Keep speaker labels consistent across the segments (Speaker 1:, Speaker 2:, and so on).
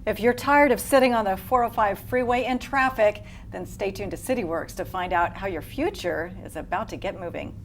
Speaker 1: If you're tired of sitting on the 405 freeway in traffic, then stay tuned to CityWorks to find out how your future is about to get moving.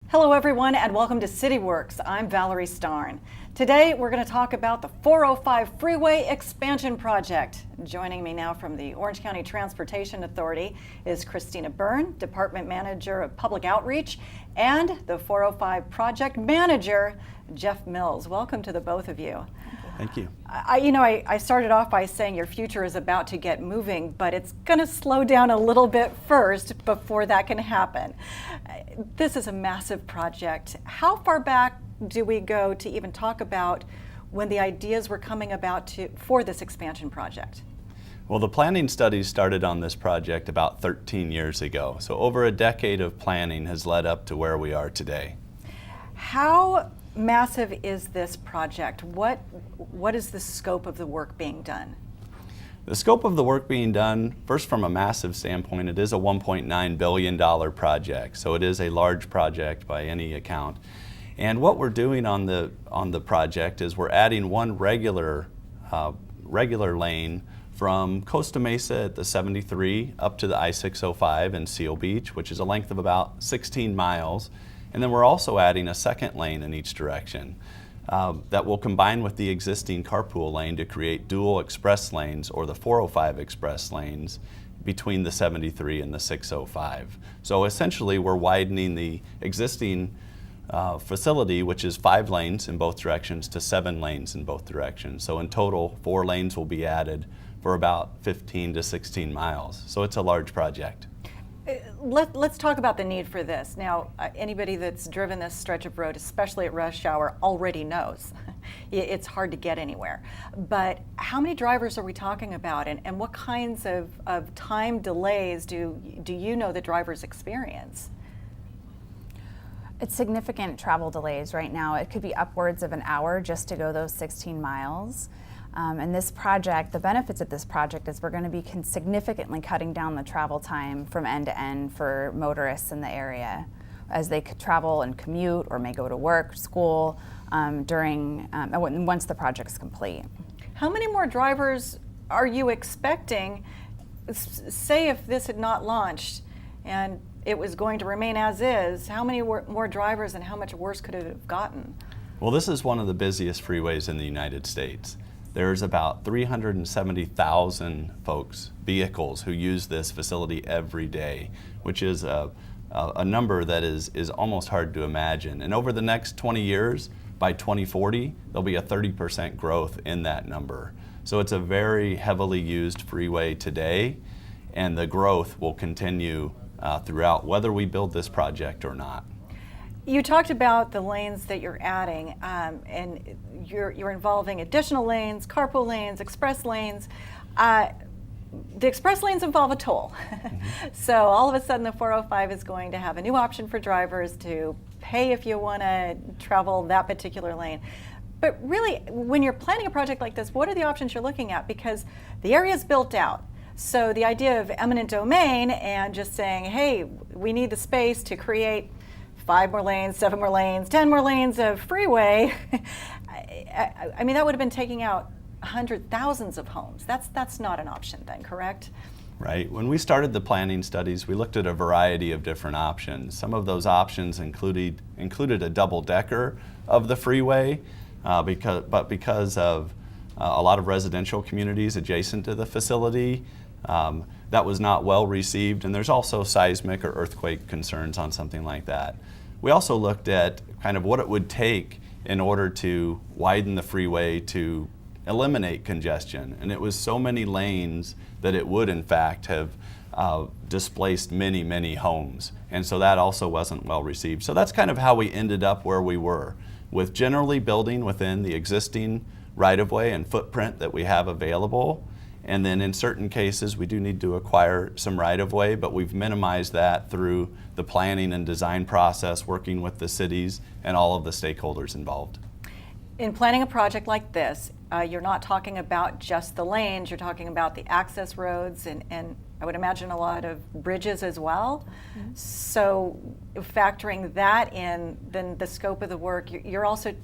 Speaker 1: Hello everyone and welcome to CityWorks. I'm Valerie Starn. Today we're going to talk about the 405 Freeway Expansion Project. Joining me now from the Orange County Transportation Authority is Christina Byrne, Department Manager of Public Outreach, and the 405 Project Manager, Jeff Mills. Welcome to the both of you.
Speaker 2: Thank you.
Speaker 1: I started off by saying your future is about to get moving, but it's going to slow down a little bit first before that can happen. This is a massive project. How far back do we go to even talk about when the ideas were coming about for this expansion project?
Speaker 2: Well, the planning studies started on this project about 13 years ago. So over a decade of planning has led up to where we are today.
Speaker 1: How massive is this project? What is the scope of the work being done?
Speaker 2: The scope of the work being done, first from a massive standpoint, it is a $1.9 billion project. So it is a large project by any account. And what we're doing on the project is we're adding one regular lane from Costa Mesa at the 73 up to the I-605 in Seal Beach, which is a length of about 16 miles. And then we're also adding a second lane in each direction that will combine with the existing carpool lane to create dual express lanes, or the 405 express lanes, between the 73 and the 605. So essentially we're widening the existing facility, which is 5 lanes in both directions, to 7 lanes in both directions. So in total, 4 lanes will be added for about 15 to 16 miles. So it's a large project.
Speaker 1: Let's talk about the need for this. Now, anybody that's driven this stretch of road, especially at rush hour, already knows it's hard to get anywhere. But how many drivers are we talking about, and what kinds of time delays do you know the drivers experience?
Speaker 3: It's significant travel delays right now. It could be upwards of an hour just to go those 16 miles. And this project, the benefits of this project is we're going to be significantly cutting down the travel time from end to end for motorists in the area as they could travel and commute or may go to work, school, once the project's complete.
Speaker 1: How many more drivers are you expecting? Say if this had not launched and it was going to remain as is, how many more drivers and how much worse could it have gotten?
Speaker 2: Well, this is one of the busiest freeways in the United States. There's about 370,000 vehicles who use this facility every day, which is a number that is almost hard to imagine. And over the next 20 years, by 2040, there'll be a 30% growth in that number. So it's a very heavily used freeway today, and the growth will continue throughout, whether we build this project or not.
Speaker 1: You talked about the lanes that you're adding, and you're involving additional lanes, carpool lanes, express lanes. The express lanes involve a toll. Mm-hmm. So all of a sudden the 405 is going to have a new option for drivers to pay if you want to travel that particular lane. But really, when you're planning a project like this, what are the options you're looking at? Because the area is built out. So the idea of eminent domain and just saying, hey, we need the space to create 5 more lanes, 7 more lanes, 10 more lanes of freeway. I mean, that would have been taking out thousands of homes. That's not an option then, correct?
Speaker 2: Right. When we started the planning studies, we looked at a variety of different options. Some of those options included a double-decker of the freeway, because of a lot of residential communities adjacent to the facility, that was not well received, and there's also seismic or earthquake concerns on something like that. We also looked at kind of what it would take in order to widen the freeway to eliminate congestion, and it was so many lanes that it would in fact have displaced many, many homes, and so that also wasn't well received. So that's kind of how we ended up where we were, with generally building within the existing right-of-way and footprint that we have available. And then in certain cases, we do need to acquire some right-of-way, but we've minimized that through the planning and design process, working with the cities and all of the stakeholders involved.
Speaker 1: In planning a project like this, you're not talking about just the lanes, you're talking about the access roads and I would imagine a lot of bridges as well. Mm-hmm. So factoring that in, then the scope of the work, you're also,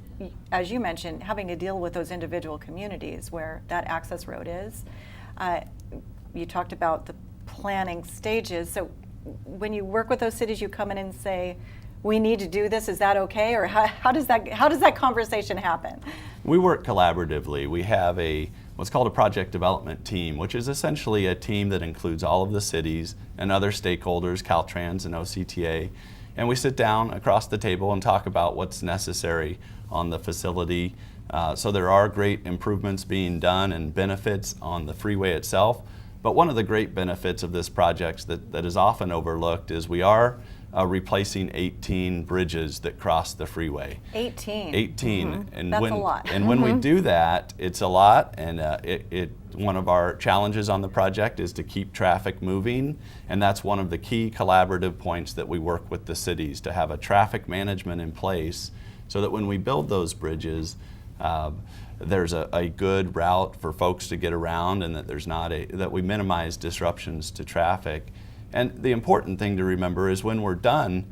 Speaker 1: as you mentioned, having to deal with those individual communities where that access road is. You talked about the planning stages. So when you work with those cities, you come in and say, we need to do this, is that okay? Or how does that conversation happen?
Speaker 2: We work collaboratively. We have what's called a project development team, which is essentially a team that includes all of the cities and other stakeholders, Caltrans and OCTA, and we sit down across the table and talk about what's necessary on the facility. So there are great improvements being done and benefits on the freeway itself, but one of the great benefits of this project that is often overlooked is we are replacing 18 bridges that cross the freeway. 18? 18.
Speaker 1: Mm-hmm.
Speaker 2: And
Speaker 1: that's a lot.
Speaker 2: And when we do that, it's a lot, and one of our challenges on the project is to keep traffic moving, and that's one of the key collaborative points that we work with the cities, to have a traffic management in place so that when we build those bridges, there's a good route for folks to get around, and that that we minimize disruptions to traffic. And the important thing to remember is when we're done,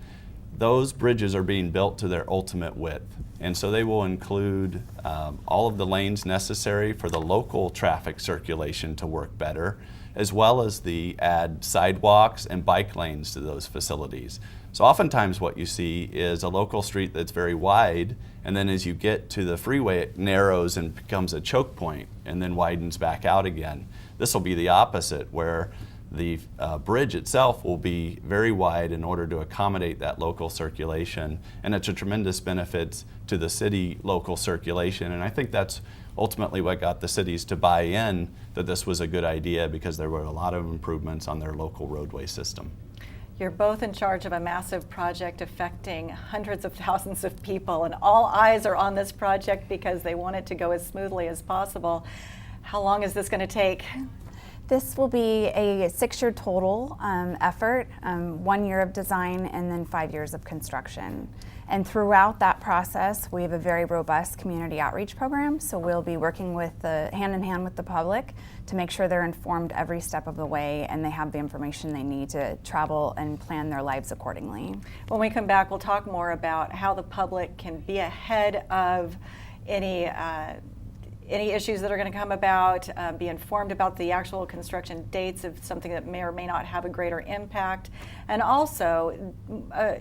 Speaker 2: those bridges are being built to their ultimate width. And so they will include all of the lanes necessary for the local traffic circulation to work better, as well as add sidewalks and bike lanes to those facilities. So oftentimes what you see is a local street that's very wide, and then as you get to the freeway, it narrows and becomes a choke point and then widens back out again. This will be the opposite, where the bridge itself will be very wide in order to accommodate that local circulation, and it's a tremendous benefit to the city local circulation. And I think that's ultimately what got the cities to buy in that this was a good idea, because there were a lot of improvements on their local roadway system.
Speaker 1: You're both in charge of a massive project affecting hundreds of thousands of people, and all eyes are on this project because they want it to go as smoothly as possible. How long is this going to take?
Speaker 3: This will be a 6-year total effort, 1 year of design and then 5 years of construction. And throughout that process, we have a very robust community outreach program, so we'll be working hand in hand with the public to make sure they're informed every step of the way and they have the information they need to travel and plan their lives accordingly.
Speaker 1: When we come back, we'll talk more about how the public can be ahead of any issues that are going to come about, be informed about the actual construction dates of something that may or may not have a greater impact, and also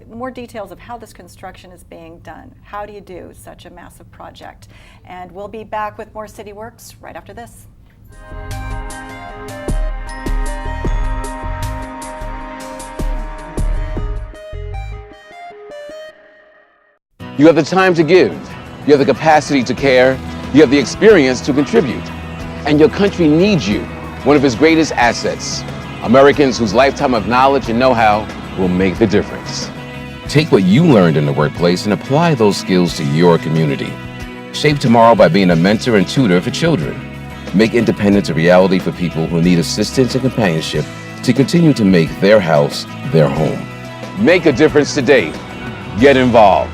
Speaker 1: more details of how this construction is being done. How do you do such a massive project? And we'll be back with more City Works right after this.
Speaker 4: You have the time to give. You have the capacity to care. You have the experience to contribute. And your country needs you, one of its greatest assets. Americans whose lifetime of knowledge and know-how will make the difference. Take what you learned in the workplace and apply those skills to your community. Shape tomorrow by being a mentor and tutor for children. Make independence a reality for people who need assistance and companionship to continue to make their house their home. Make a difference today. Get involved.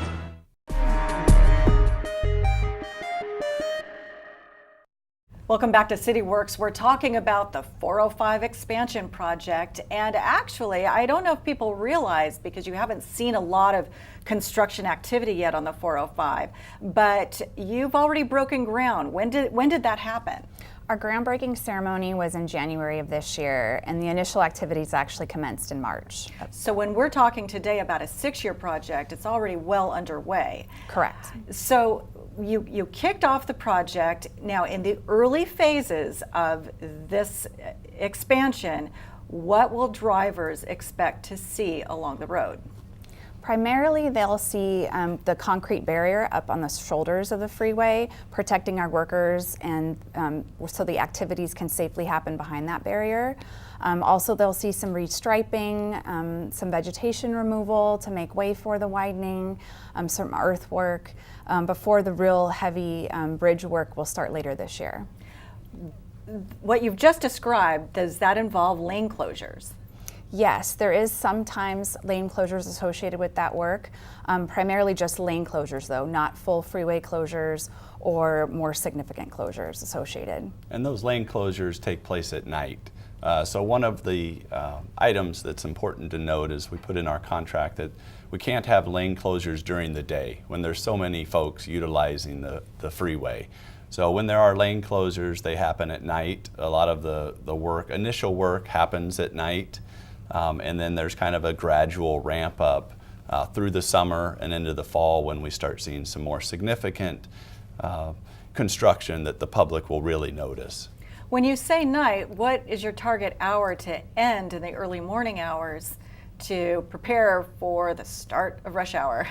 Speaker 1: Welcome back to City Works. We're talking about the 405 expansion project, and actually, I don't know if people realize, because you haven't seen a lot of construction activity yet on the 405, but you've already broken ground. When did that happen?
Speaker 3: Our groundbreaking ceremony was in January of this year, and the initial activities actually commenced in March.
Speaker 1: So when we're talking today about a 6-year project, it's already well underway.
Speaker 3: Correct.
Speaker 1: So you kicked off the project. Now, in the early phases of this expansion, what will drivers expect to see along the road?
Speaker 3: Primarily, they'll see the concrete barrier up on the shoulders of the freeway, protecting our workers, and so the activities can safely happen behind that barrier. Also, they'll see some restriping, some vegetation removal to make way for the widening, some earthwork, before the real heavy bridge work will start later this year.
Speaker 1: What you've just described, does that involve lane closures?
Speaker 3: Yes, there is sometimes lane closures associated with that work, primarily just lane closures though, not full freeway closures or more significant closures associated.
Speaker 2: And those lane closures take place at night. So one of the items that's important to note is we put in our contract that we can't have lane closures during the day when there's so many folks utilizing the freeway. So when there are lane closures, they happen at night. A lot of the work, initial work happens at night. And then there's kind of a gradual ramp up through the summer and into the fall when we start seeing some more significant construction that the public will really notice.
Speaker 1: When you say night, what is your target hour to end in the early morning hours to prepare for the start of rush hour?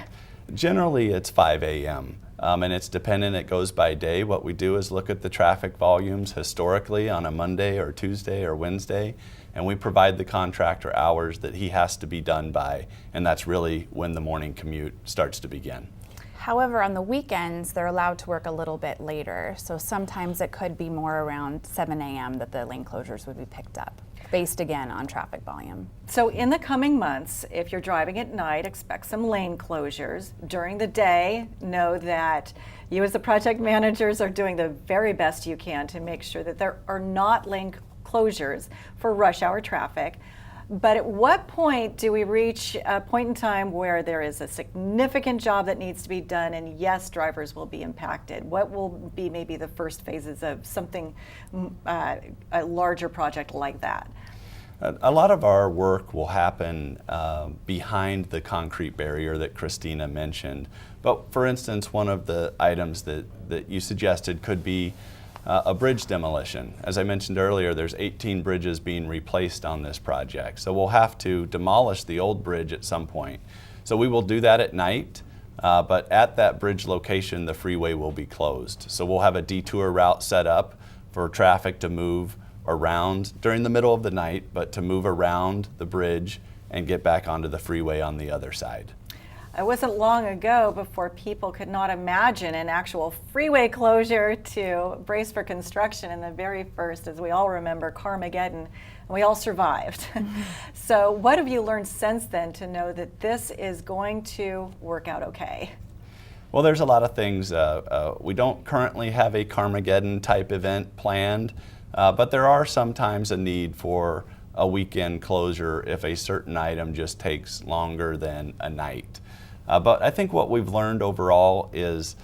Speaker 2: Generally, it's 5 a.m. And it's dependent, it goes by day. What we do is look at the traffic volumes historically on a Monday or Tuesday or Wednesday, and we provide the contractor hours that he has to be done by, and that's really when the morning commute starts to begin.
Speaker 3: However, on the weekends, they're allowed to work a little bit later, so sometimes it could be more around 7 a.m. that the lane closures would be picked up, based again on traffic volume.
Speaker 1: So in the coming months, if you're driving at night, expect some lane closures. During the day, know that you as the project managers are doing the very best you can to make sure that there are not lane closures for rush hour traffic. But at what point do we reach a point in time where there is a significant job that needs to be done and yes, drivers will be impacted? What will be maybe the first phases of something, a larger project like that?
Speaker 2: A lot of our work will happen behind the concrete barrier that Christina mentioned. But for instance, one of the items that you suggested could be a bridge demolition. As I mentioned earlier, there's 18 bridges being replaced on this project. So we'll have to demolish the old bridge at some point. So we will do that at night, but at that bridge location, the freeway will be closed. So we'll have a detour route set up for traffic to move around during the middle of the night, but to move around the bridge and get back onto the freeway on the other side.
Speaker 1: It wasn't long ago before people could not imagine an actual freeway closure to brace for construction in the very first, as we all remember, Carmageddon, and we all survived. So what have you learned since then to know that this is going to work out okay?
Speaker 2: Well, there's a lot of things. We don't currently have a Carmageddon type event planned, but there are sometimes a need for a weekend closure if a certain item just takes longer than a night. But I think what we've learned overall is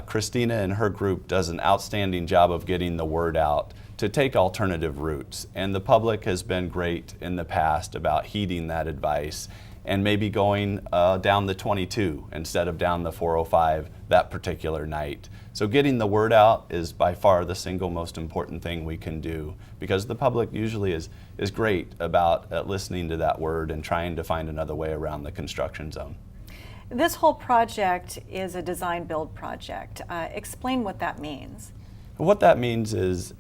Speaker 2: Christina and her group does an outstanding job of getting the word out to take alternative routes. And the public has been great in the past about heeding that advice and maybe going down the 22 instead of down the 405 that particular night. So getting the word out is by far the single most important thing we can do, because the public usually is great about listening to that word and trying to find another way around the construction zone.
Speaker 1: This whole project is a design-build project. Explain what that means.
Speaker 2: What that means is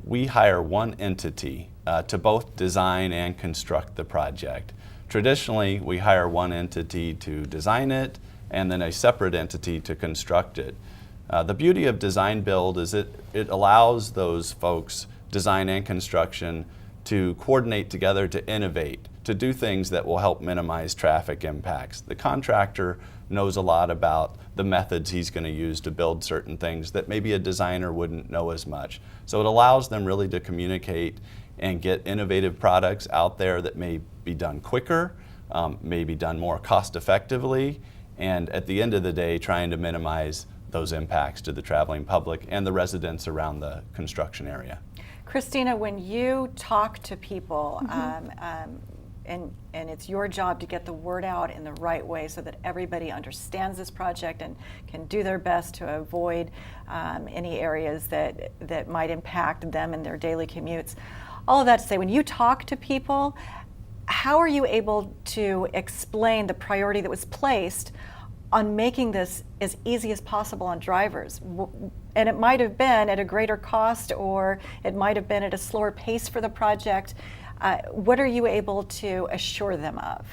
Speaker 2: we hire one entity to both design and construct the project. Traditionally, we hire one entity to design it and then a separate entity to construct it. The beauty of design-build is it allows those folks, design and construction, to coordinate together to innovate, to do things that will help minimize traffic impacts. The contractor knows a lot about the methods he's going to use to build certain things that maybe a designer wouldn't know as much. So it allows them really to communicate and get innovative products out there that may be done quicker, may be done more cost effectively, and at the end of the day trying to minimize those impacts to the traveling public and the residents around the construction area.
Speaker 1: Christina, when you talk to people, and it's your job to get the word out in the right way so that everybody understands this project and can do their best to avoid any areas that might impact them in their daily commutes. All of that to say, when you talk to people, how are you able to explain the priority that was placed on making this as easy as possible on drivers? And it might have been at a greater cost, or it might have been at a slower pace for the project. What are you able to assure them of?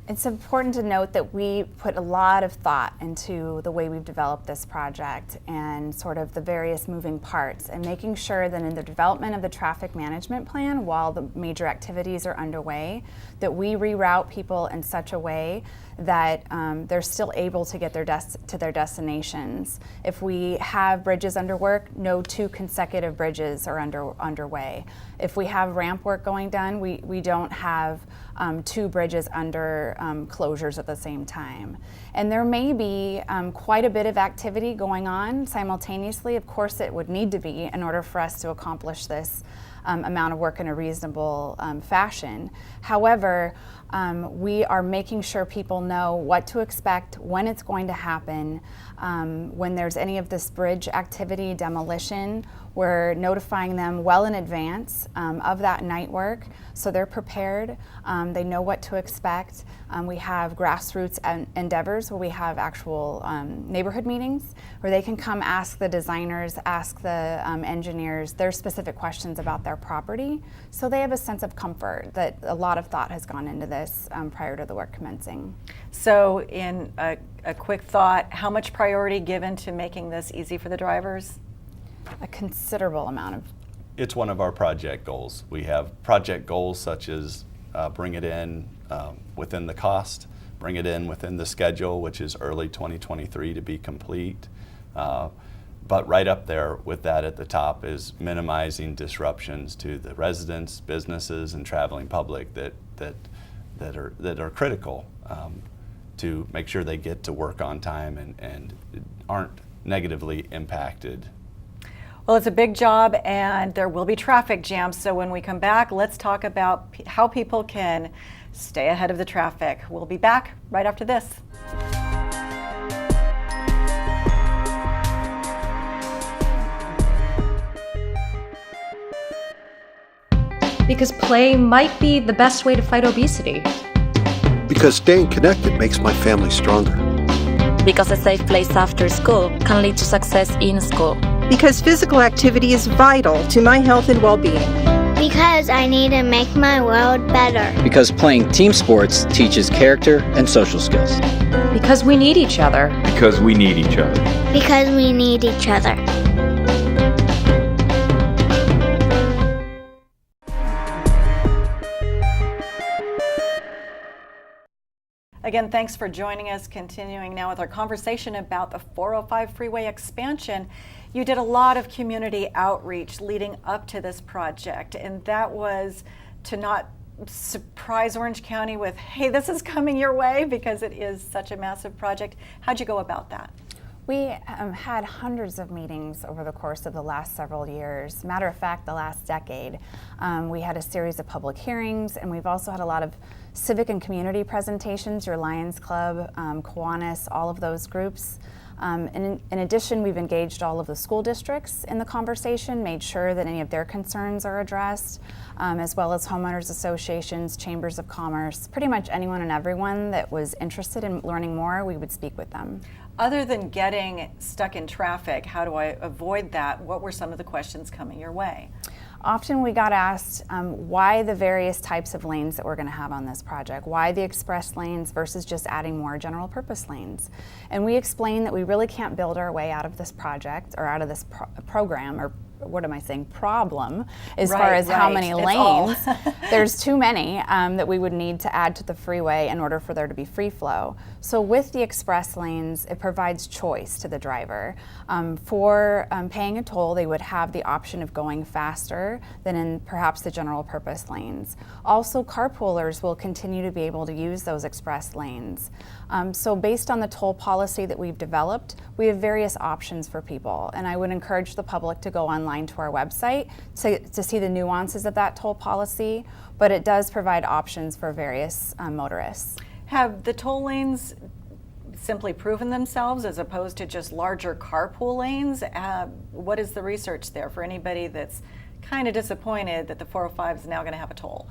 Speaker 3: It's important to note that we put a lot of thought into the way we've developed this project and sort of the various moving parts, and making sure that in the development of the traffic management plan, while the major activities are underway, that we reroute people in such a way that they're still able to get to their destinations. If we have bridges under work, no two consecutive bridges are underway. If we have ramp work going done, we don't have two bridges under closures at the same time. And there may be quite a bit of activity going on simultaneously. Of course it would need to be in order for us to accomplish this amount of work in a reasonable fashion. However, we are making sure people know what to expect, when it's going to happen. When there's any of this bridge activity, demolition, we're notifying them well in advance of that night work, so they're prepared. They know what to expect. We have grassroots endeavors where we have actual neighborhood meetings where they can come ask the designers, ask the engineers their specific questions about their property, so they have a sense of comfort that a lot of thought has gone into this prior to the work commencing.
Speaker 1: So in a quick thought, how much priority given to making this easy for the drivers?
Speaker 3: A considerable amount of.
Speaker 2: It's one of our project goals. We have project goals such as bring it in within the cost, bring it in within the schedule, which is early 2023 to be complete. But right up there with that at the top is minimizing disruptions to the residents, businesses, and traveling public that are critical to make sure they get to work on time and aren't negatively impacted.
Speaker 1: Well, it's a big job and there will be traffic jams. So when we come back, let's talk about how people can stay ahead of the traffic. We'll be back right after this.
Speaker 5: Because play might be the best way to fight obesity.
Speaker 6: Because staying connected makes my family stronger.
Speaker 7: Because a safe place after school can lead to success in school.
Speaker 8: Because physical activity is vital to my health and well-being.
Speaker 9: Because I need to make my world better.
Speaker 10: Because playing team sports teaches character and social skills.
Speaker 5: Because we need each other.
Speaker 11: Because we need each other.
Speaker 9: Because we need each other.
Speaker 1: Again, thanks for joining us. Continuing now with our conversation about the 405 freeway expansion. You did a lot of community outreach leading up to this project, and that was to not surprise Orange County with, hey, this is coming your way, because it is such a massive project. How'd you go about that?
Speaker 3: We had hundreds of meetings over the course of the last several years. Matter of fact, the last decade. We had a series of public hearings, and we've also had a lot of civic and community presentations, your Lions Club, Kiwanis, all of those groups. In addition, we've engaged all of the school districts in the conversation, made sure that any of their concerns are addressed, as well as homeowners associations, chambers of commerce, pretty much anyone and everyone that was interested in learning more, we would speak with them.
Speaker 1: Other than getting stuck in traffic, how do I avoid that? What were some of the questions coming your way?
Speaker 3: Often we got asked why the various types of lanes that we're going to have on this project, why the express lanes versus just adding more general purpose lanes. And we explained that we really can't build our way out of this project or out of this program, or what am I saying, problem, as far as how many lanes. There's too many that we would need to add to the freeway in order for there to be free flow. So with the express lanes, it provides choice to the driver. For paying a toll, they would have the option of going faster than in perhaps the general purpose lanes. Also, carpoolers will continue to be able to use those express lanes. So based on the toll policy that we've developed, we have various options for people, and I would encourage the public to go online to our website to see the nuances of that toll policy, but it does provide options for various motorists.
Speaker 1: Have the toll lanes simply proven themselves as opposed to just larger carpool lanes? What is the research there for anybody that's kind of disappointed that the 405 is now going to have a toll?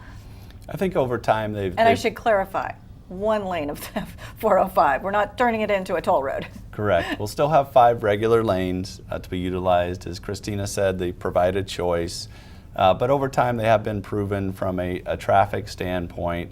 Speaker 2: I think over time
Speaker 1: And I should clarify, one lane of the 405. We're not turning it into a toll road.
Speaker 2: Correct. We'll still have 5 regular lanes to be utilized. As Christina said, they provide a choice. But over time, they have been proven from a traffic standpoint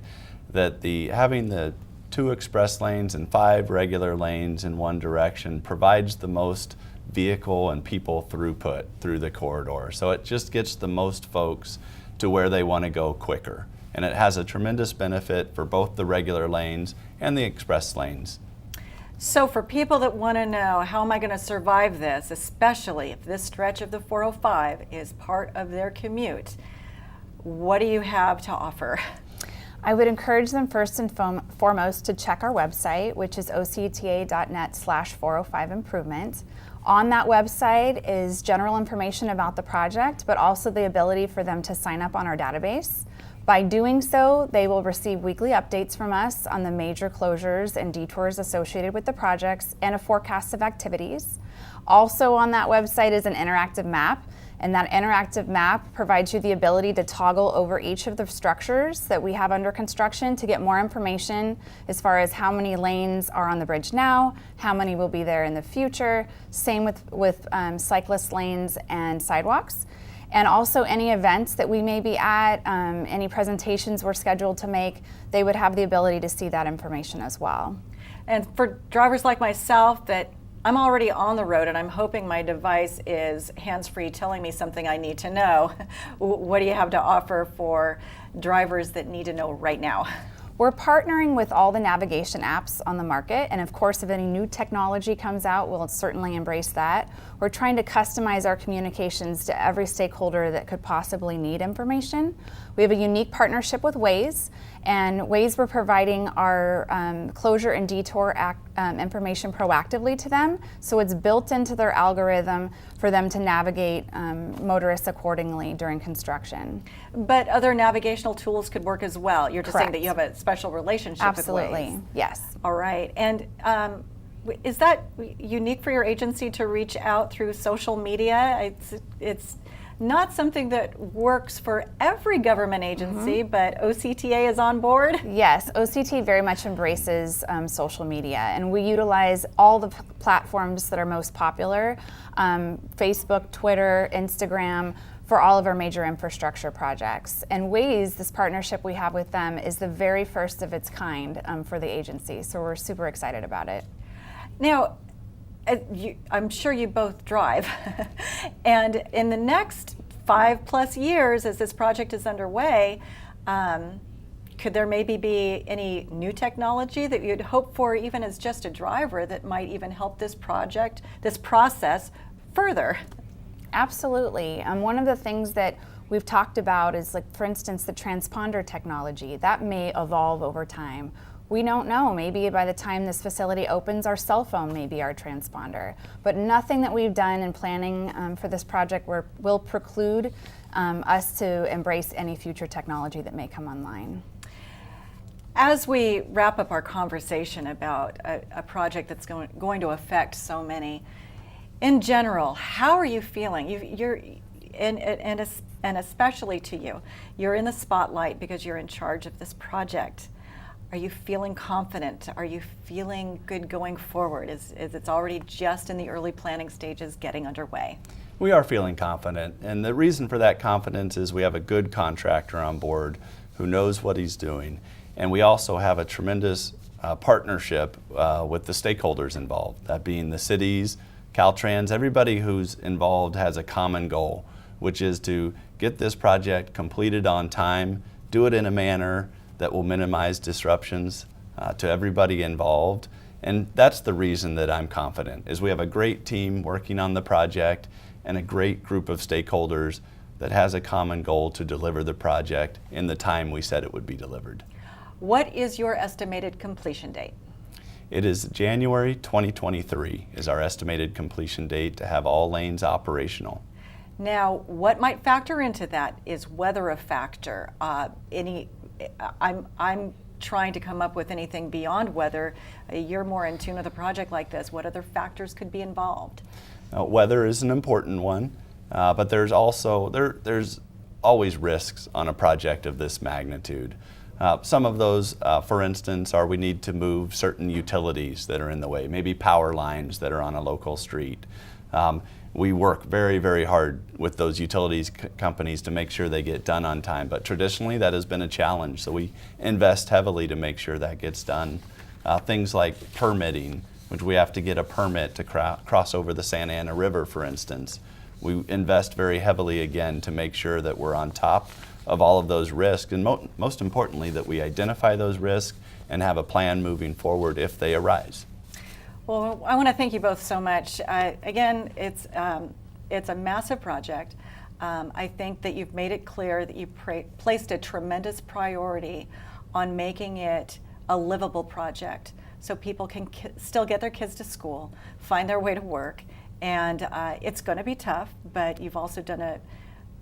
Speaker 2: that having the 2 express lanes and 5 regular lanes in one direction provides the most vehicle and people throughput through the corridor. So it just gets the most folks to where they want to go quicker. And it has a tremendous benefit for both the regular lanes and the express lanes.
Speaker 1: So for people that want to know, how am I going to survive this, especially if this stretch of the 405 is part of their commute, what do you have to offer?
Speaker 3: I would encourage them first and foremost to check our website, which is octa.net/405improvement. On that website is general information about the project, but also the ability for them to sign up on our database. By doing so, they will receive weekly updates from us on the major closures and detours associated with the projects and a forecast of activities. Also on that website is an interactive map, and that interactive map provides you the ability to toggle over each of the structures that we have under construction to get more information as far as how many lanes are on the bridge now, how many will be there in the future, same with cyclist lanes and sidewalks. And also any events that we may be at, any presentations we're scheduled to make, they would have the ability to see that information as well.
Speaker 1: And for drivers like myself that I'm already on the road and I'm hoping my device is hands-free telling me something I need to know, what do you have to offer for drivers that need to know right now?
Speaker 3: We're partnering with all the navigation apps on the market, and of course, if any new technology comes out, we'll certainly embrace that. We're trying to customize our communications to every stakeholder that could possibly need information. We have a unique partnership with Waze, and Waze, we're providing our closure and detour information proactively to them, so it's built into their algorithm for them to navigate motorists accordingly during construction.
Speaker 1: But other navigational tools could work as well. You're just
Speaker 3: Correct.
Speaker 1: saying that you have a special relationship with Waze.
Speaker 3: Absolutely, yes.
Speaker 1: All right, and is that unique for your agency to reach out through social media? It's not something that works for every government agency, but OCTA is on board?
Speaker 3: Yes, OCTA very much embraces social media, and we utilize all the platforms that are most popular, Facebook, Twitter, Instagram, for all of our major infrastructure projects. And Waze, this partnership we have with them, is the very first of its kind for the agency, so we're super excited about it.
Speaker 1: Now, I'm sure you both drive, and in the next 5+ years as this project is underway, could there maybe be any new technology that you'd hope for even as just a driver that might even help this project, this process further?
Speaker 3: Absolutely. One of the things that we've talked about is, like, for instance, the transponder technology. That may evolve over time. We don't know. Maybe by the time this facility opens, our cell phone may be our transponder. But nothing that we've done in planning for this project will preclude us to embrace any future technology that may come online.
Speaker 1: As we wrap up our conversation about a project that's going to affect so many, in general, how are you feeling? And especially to you, you're in the spotlight because you're in charge of this project. Are you feeling confident? Are you feeling good going forward? Is it's already just in the early planning stages getting underway?
Speaker 2: We are feeling confident, and the reason for that confidence is we have a good contractor on board who knows what he's doing, and we also have a tremendous partnership with the stakeholders involved, that being the cities, Caltrans, everybody who's involved has a common goal, which is to get this project completed on time, do it in a manner that will minimize disruptions to everybody involved. And that's the reason that I'm confident, is we have a great team working on the project and a great group of stakeholders that has a common goal to deliver the project in the time we said it would be delivered.
Speaker 1: What is your estimated completion date?
Speaker 2: It is January 2023 is our estimated completion date to have all lanes operational.
Speaker 1: Now, what might factor into that? Is weather a factor? I'm trying to come up with anything beyond weather. You're more in tune with a project like this. What other factors could be involved?
Speaker 2: Weather is an important one, but there's also there's always risks on a project of this magnitude. Some of those, for instance, are we need to move certain utilities that are in the way, maybe power lines that are on a local street. We work very, very hard with those utilities companies to make sure they get done on time, but traditionally that has been a challenge, so we invest heavily to make sure that gets done. Things like permitting, which we have to get a permit to cross over the Santa Ana River, for instance. We invest very heavily again to make sure that we're on top of all of those risks, and most importantly that we identify those risks and have a plan moving forward if they arise.
Speaker 1: Well, I want to thank you both so much. Again, it's a massive project. I think that you've made it clear that you placed a tremendous priority on making it a livable project so people can still get their kids to school, find their way to work, and it's going to be tough, but you've also done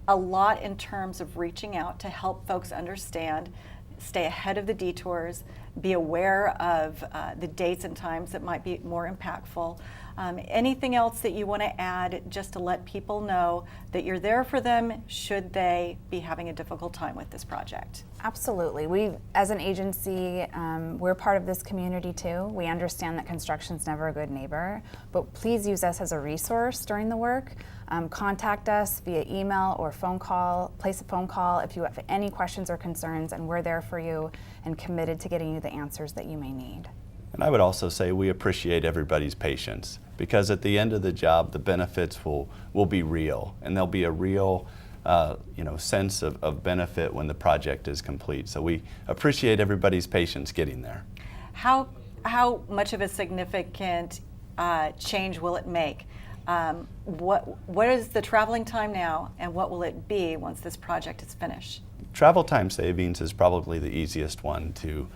Speaker 1: a lot in terms of reaching out to help folks understand, stay ahead of the detours, be aware of the dates and times that might be more impactful. Anything else that you want to add just to let people know that you're there for them should they be having a difficult time with this project?
Speaker 3: Absolutely. We, as an agency, we're part of this community too. We understand that construction's never a good neighbor, but please use us as a resource during the work. Contact us via email or phone call, place a phone call if you have any questions or concerns, and we're there for you and committed to getting you the answers that you may need.
Speaker 2: And I would also say we appreciate everybody's patience, because at the end of the job, the benefits will be real, and there'll be a real sense of benefit when the project is complete. So we appreciate everybody's patience getting there.
Speaker 1: How much of a significant change will it make? What is the traveling time now, and what will it be once this project is finished?
Speaker 2: Travel time savings is probably the easiest one to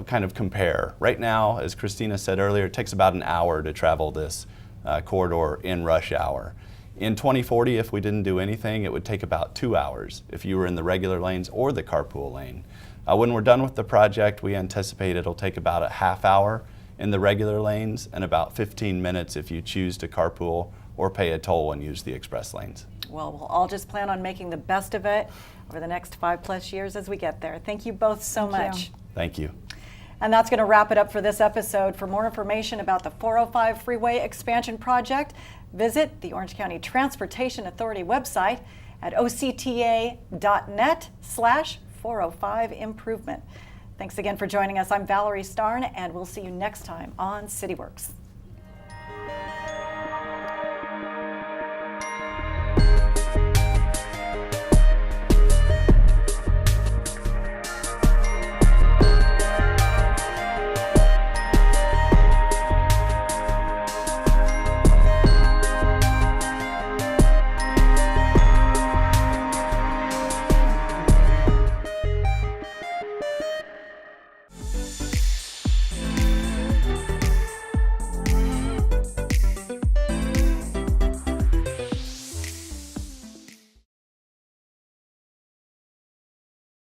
Speaker 2: kind of compare. Right now, as Christina said earlier, it takes about an hour to travel this corridor in rush hour. In 2040, if we didn't do anything, it would take about 2 hours if you were in the regular lanes or the carpool lane. When we're done with the project, we anticipate it'll take about a half hour in the regular lanes and about 15 minutes if you choose to carpool or pay a toll and use the express lanes.
Speaker 1: Well, we'll all just plan on making the best of it over the next 5+ years as we get there. Thank you both so much.
Speaker 2: Thank you.
Speaker 1: And that's going to wrap it up for this episode. For more information about the 405 Freeway Expansion Project, visit the Orange County Transportation Authority website at octa.net/405 improvement. Thanks again for joining us. I'm Valerie Starn, and we'll see you next time on CityWorks.